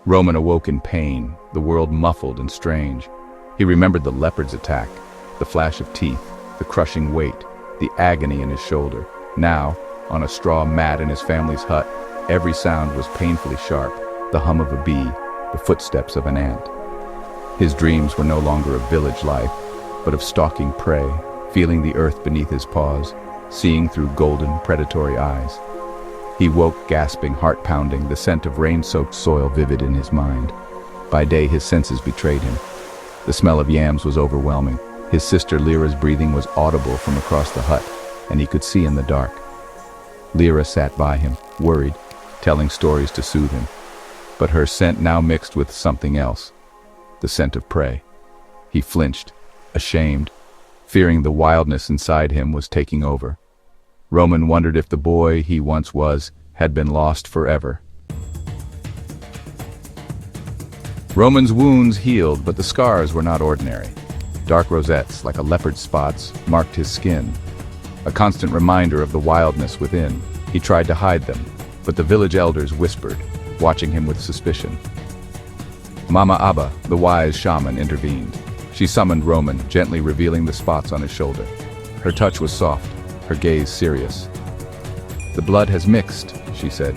Roman awoke in pain, the world muffled and strange. He remembered the leopard's attack, the flash of teeth, the crushing weight, the agony in his shoulder. Now, on a straw mat in his family's hut, every sound was painfully sharp, the hum of a bee, the footsteps of an ant. His dreams were no longer of village life, but of stalking prey, feeling the earth beneath his paws, seeing through golden, predatory eyes. He woke gasping, heart pounding, the scent of rain-soaked soil vivid in his mind. By day, his senses betrayed him. The smell of yams was overwhelming. His sister Lyra's breathing was audible from across the hut, and he could see in the dark. Lyra sat by him, worried, telling stories to soothe him. But her scent now mixed with something else, the scent of prey. He flinched, ashamed, fearing the wildness inside him was taking over. Roman wondered if the boy he once was had been lost forever. Roman's wounds healed, but the scars were not ordinary. Dark rosettes, like a leopard's spots, marked his skin, a constant reminder of the wildness within. He tried to hide them, but the village elders whispered, watching him with suspicion. Mama Abba, the wise shaman, intervened. She summoned Roman, gently revealing the spots on his shoulder. Her touch was soft, her gaze serious. "The blood has mixed," she said.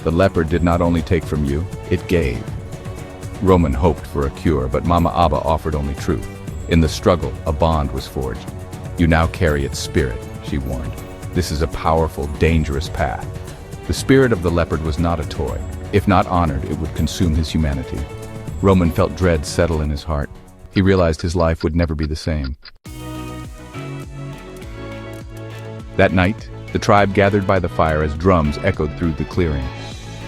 "The leopard did not only take from you, it gave." Roman hoped for a cure, but Mama Abba offered only truth. In the struggle, a bond was forged. "You now carry its spirit," she warned. "This is a powerful, dangerous path." The spirit of the leopard was not a toy. If not honored, it would consume his humanity. Roman felt dread settle in his heart. He realized his life would never be the same. That night, the tribe gathered by the fire as drums echoed through the clearing.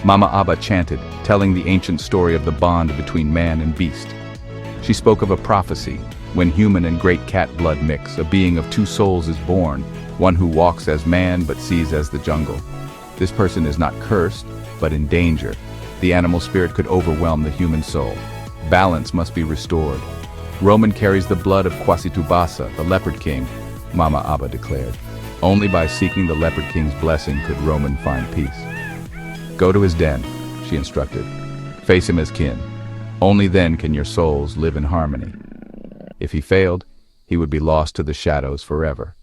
Mama Abba chanted, telling the ancient story of the bond between man and beast. She spoke of a prophecy: when human and great cat blood mix, a being of two souls is born, one who walks as man but sees as the jungle. This person is not cursed, but in danger. The animal spirit could overwhelm the human soul. Balance must be restored. Roman carries the blood of Quasitubasa, the leopard king, Mama Abba declared. Only by seeking the leopard king's blessing could Roman find peace. "Go to his den," she instructed. "Face him as kin. Only then can your souls live in harmony." If he failed, he would be lost to the shadows forever.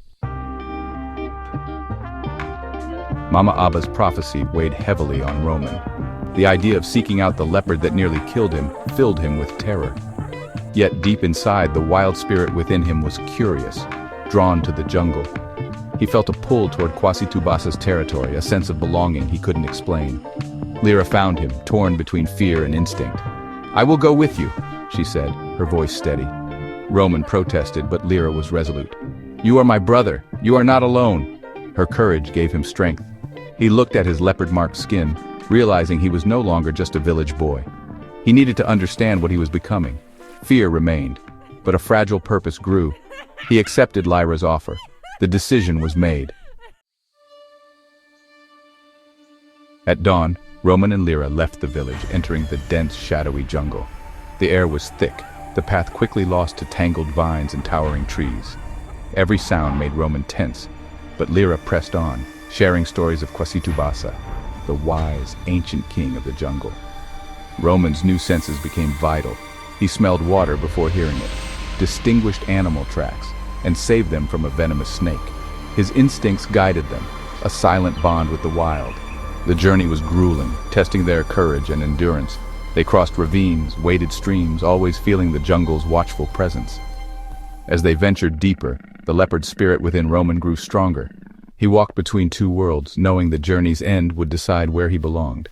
Mama Abba's prophecy weighed heavily on Roman. The idea of seeking out the leopard that nearly killed him filled him with terror. Yet deep inside, the wild spirit within him was curious, drawn to the jungle. He felt a pull toward Quasitubasa's territory, a sense of belonging he couldn't explain. Lyra found him, torn between fear and instinct. "I will go with you," she said, her voice steady. Roman protested, but Lyra was resolute. "You are my brother. You are not alone." Her courage gave him strength. He looked at his leopard-marked skin, realizing he was no longer just a village boy. He needed to understand what he was becoming. Fear remained, but a fragile purpose grew. He accepted Lyra's offer. The decision was made. At dawn, Roman and Lyra left the village, entering the dense, shadowy jungle. The air was thick, the path quickly lost to tangled vines and towering trees. Every sound made Roman tense, but Lyra pressed on, sharing stories of Quasitubasa, the wise, ancient king of the jungle. Roman's new senses became vital. He smelled water before hearing it, distinguished animal tracks, and saved them from a venomous snake. His instincts guided them, a silent bond with the wild. The journey was grueling, testing their courage and endurance. They crossed ravines, waded streams, always feeling the jungle's watchful presence. As they ventured deeper, the leopard spirit within Roman grew stronger. He walked between two worlds, knowing the journey's end would decide where he belonged.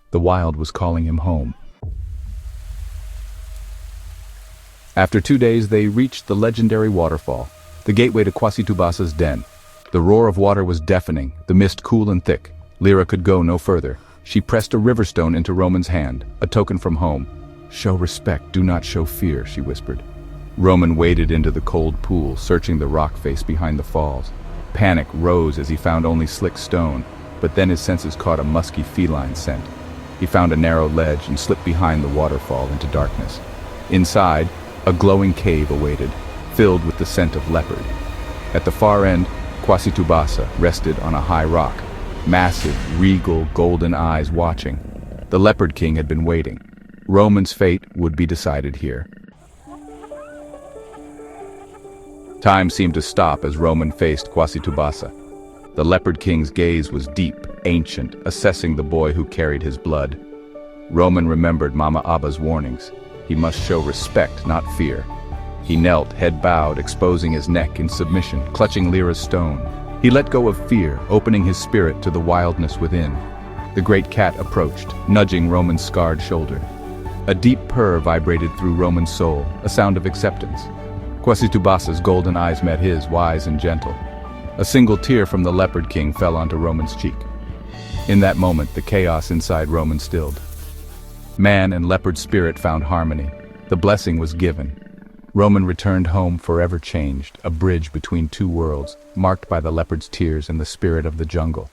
The wild was calling him home. After 2 days, they reached the legendary waterfall, the gateway to Quasitubasa's den. The roar of water was deafening, the mist cool and thick. Lyra could go no further. She pressed a river stone into Roman's hand, a token from home. "Show respect, do not show fear," she whispered. Roman waded into the cold pool, searching the rock face behind the falls. Panic rose as he found only slick stone, but then his senses caught a musky feline scent. He found a narrow ledge and slipped behind the waterfall into darkness. Inside, a glowing cave awaited, filled with the scent of leopard. At the far end, Quasitubasa rested on a high rock, massive, regal, golden eyes watching. The leopard king had been waiting. Roman's fate would be decided here. Time seemed to stop as Roman faced Quasitubasa. The Leopard King's gaze was deep, ancient, assessing the boy who carried his blood. Roman remembered Mama Abba's warnings. He must show respect, not fear. He knelt, head bowed, exposing his neck in submission, clutching Lyra's stone. He let go of fear, opening his spirit to the wildness within. The great cat approached, nudging Roman's scarred shoulder. A deep purr vibrated through Roman's soul, a sound of acceptance. Quasitubasa's golden eyes met his, wise and gentle. A single tear from the Leopard King fell onto Roman's cheek. In that moment, the chaos inside Roman stilled. Man and leopard spirit found harmony. The blessing was given. Roman returned home forever changed, a bridge between two worlds, marked by the leopard's tears and the spirit of the jungle.